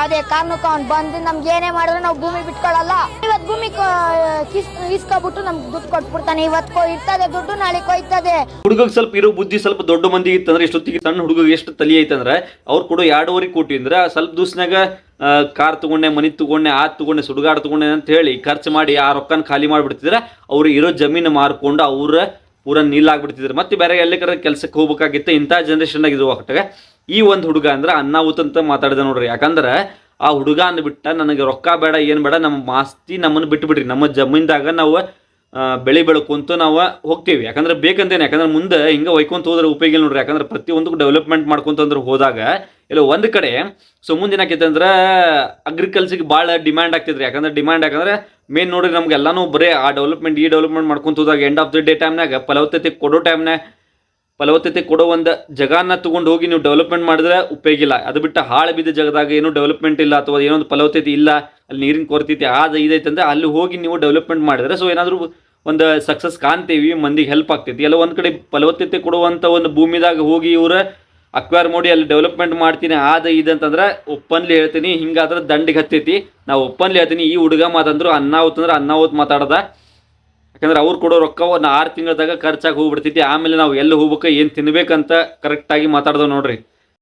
ಅದೇ ಕಾರಣಕ್ಕೆ ಅವ್ನು ಬಂದು ನಮ್ಗೆ ಏನೇ ಮಾಡಿದ್ರು ನಾವು ಭೂಮಿ ಬಿಟ್ಕೊಳ್ಳಲ್ಲ. ಇವತ್ತು ಭೂಮಿ ಇಸ್ಕೊಬಿಟ್ಟು ನಮ್ಗೆ ದುಡ್ಡು ಕೊಟ್ಬಿಡ್ತಾನೆ. ಇವತ್ತು ಇರ್ತದೆ ದುಡ್ಡು, ನಾಳೆ ಕೊಯ್ತದೆ. ಹುಡುಗಗೆ ಸ್ವಲ್ಪ ಇರೋ ಬುದ್ಧಿ ಸ್ವಲ್ಪ ದೊಡ್ಡ ಮಂದಿ ಇತ್ತಂದ್ರೆ ಇಷ್ಟೊತ್ತಿಗೆ ಸಣ್ಣ ಹುಡುಗಗೆ ಎಷ್ಟು ತಲಿ ಐತಂದ್ರೆ ಅವ್ರು ಕೊಡೋ 2.5 ಕೋಟಿ ಅಂದ್ರೆ ಸ್ವಲ್ಪ ದಿವ್ಸನಾಗ ಕಾರ್ ತಗೊಂಡೆ, ಮನಿ ತಗೊಂಡೆ, ತಗೊಂಡೆ, ಸುಡುಗಾಡು ತಗೊಂಡೆ ಅಂತ ಹೇಳಿ ಖರ್ಚು ಮಾಡಿ ಆ ರೊಕ್ಕನ ಖಾಲಿ ಮಾಡಿಬಿಡ್ತಿದ್ರೆ ಅವ್ರು ಇರೋ ಜಮೀನು ಮಾರ್ಕೊಂಡು ಅವ್ರ ಪೂರ ನೀಲಾಗ್ಬಿಡ್ತಿದ್ರು. ಮತ್ತೆ ಬೇರೆ ಎಲ್ಲಕ್ಕಾರ ಕೆಲ್ಸಕ್ಕೆ ಹೋಗ್ಬೇಕಾಗಿತ್ತು. ಇಂಥ ಜನ್ರೇಷನ್ ಆಗಿದ್ರು ಒಟ್ಟಿಗೆ ಈ ಒಂದು ಹುಡುಗ ಅಂದ್ರೆ ಅನ್ನಾಹುತ ಅಂತ ಮಾತಾಡಿದ ನೋಡ್ರಿ. ಯಾಕಂದ್ರೆ ಆ ಹುಡುಗ ಅಂದ್ಬಿಟ್ಟ ನನಗೆ ರೊಕ್ಕ ಬೇಡ, ಏನು ಬೇಡ, ನಮ್ಮ ಮಾಸ್ತಿ ನಮ್ಮನ್ನು ಬಿಟ್ಬಿಡ್ರಿ, ನಮ್ಮ ಜಮೀನ್ದಾಗ ನಾವು ಬೆಳೆ ಬೆಳ್ಕೊಂತ ನಾವು ಹೋಗ್ತೀವಿ. ಯಾಕಂದ್ರೆ ಬೇಕಂತೇನೆ. ಯಾಕಂದ್ರೆ ಮುಂದೆ ಹಿಂಗೆ ಒಯ್ಕೊಂತ ಹೋದ್ರೆ ಉಪಯೋಗ ಇಲ್ಲ ನೋಡ್ರಿ. ಯಾಕಂದ್ರೆ ಪ್ರತಿಯೊಂದಕ್ಕೂ ಡೆವಲಪ್ಮೆಂಟ್ ಮಾಡ್ಕೊಂತಂದ್ರೆ ಹೋದಾಗ ಇಲ್ಲ ಒಂದು ಕಡೆ ಸೊ ಮುಂದೆ ಏನಾಕೈತೆ ಅಂದ್ರೆ ಅಗ್ರಿಕಲ್ಚರ್ಗೆ ಭಾಳ ಡಿಮ್ಯಾಂಡ್ ಆಗ್ತಿದ್ರಿ. ಯಾಕಂದ್ರೆ ಮೇನ್ ನೋಡ್ರಿ ನಮ್ಗೆ ಎಲ್ಲಾನು ಬರೀ ಆ ಡೆವಲಪ್ಮೆಂಟ್ ಈ ಡೆವಲಪ್ಮೆಂಟ್ ಮಾಡ್ಕೊಂತ ಹೋದಾಗ ಎಂಡ್ ಆಫ್ ದ ಡೇ ಟೈಮ್ನಾಗ ಫಲವತ್ತತೆ ಕೊಡೋ ಒಂದು ಜಗನ ತೊಗೊಂಡು ಹೋಗಿ ನೀವು ಡೆವಲಪ್ಮೆಂಟ್ ಮಾಡಿದ್ರೆ ಉಪಯೋಗ ಇಲ್ಲ. ಅದು ಬಿಟ್ಟು ಹಾಳು ಬಿದ್ದ ಜಾಗದಾಗ ಏನೋ ಡೆವಲಪ್ಮೆಂಟ್ ಇಲ್ಲ ಅಥವಾ ಏನೊಂದು ಫಲವತ್ತತೆ ಇಲ್ಲ, ಅಲ್ಲಿ ನೀರಿನ ಕೊರತೈತಿ ಇದೈತೆ ಅಂದ್ರೆ ಅಲ್ಲಿ ಹೋಗಿ ನೀವು ಡೆವಲಪ್ಮೆಂಟ್ ಮಾಡಿದ್ರೆ ಸೊ ಏನಾದರೂ ಒಂದು ಸಕ್ಸಸ್ ಕಾಣ್ತೀವಿ, ಮಂದಿಗೆ ಹೆಲ್ಪ್ ಆಗ್ತೈತಿ. ಎಲ್ಲ ಒಂದು ಕಡೆ ಫಲವತ್ತತೆ ಕೊಡುವಂಥ ಒಂದು ಭೂಮಿದಾಗ ಹೋಗಿ ಇವ್ರು ಅಕ್ವೈರ್ ಮಾಡಿ ಅಲ್ಲಿ ಡೆವಲಪ್ಮೆಂಟ್ ಮಾಡ್ತೀನಿ ಇದಂತಂದ್ರೆ ಒಪ್ಪನ್ಲಿ ಹೇಳ್ತೀನಿ, ಹಿಂಗಾದ್ರೆ ದಂಡಿಗೆ ಹತ್ತೈತಿ. ನಾವು ಒಪ್ಪನ್ಲಿ ಹೇಳ್ತೀನಿ. ಈ ಹುಡುಗ ಮಾತಂದ್ರು ಅನ್ನಾವತ್ ಮಾತಾಡದ. ಯಾಕಂದ್ರೆ ಅವ್ರು ಕೊಡೋ ರೊಕ್ಕ ಒಂದು 6 ತಿಂಗಳದಾಗ ಖರ್ಚಾಗಿ ಹೋಗ್ಬಿಡ್ತೈತಿ. ಆಮೇಲೆ ನಾವು ಎಲ್ಲಿ ಹೋಗ್ಬೇಕು, ಏನು ತಿನ್ಬೇಕಂತ ಕರೆಕ್ಟಾಗಿ ಮಾತಾಡ್ದವ್ ನೋಡ್ರಿ.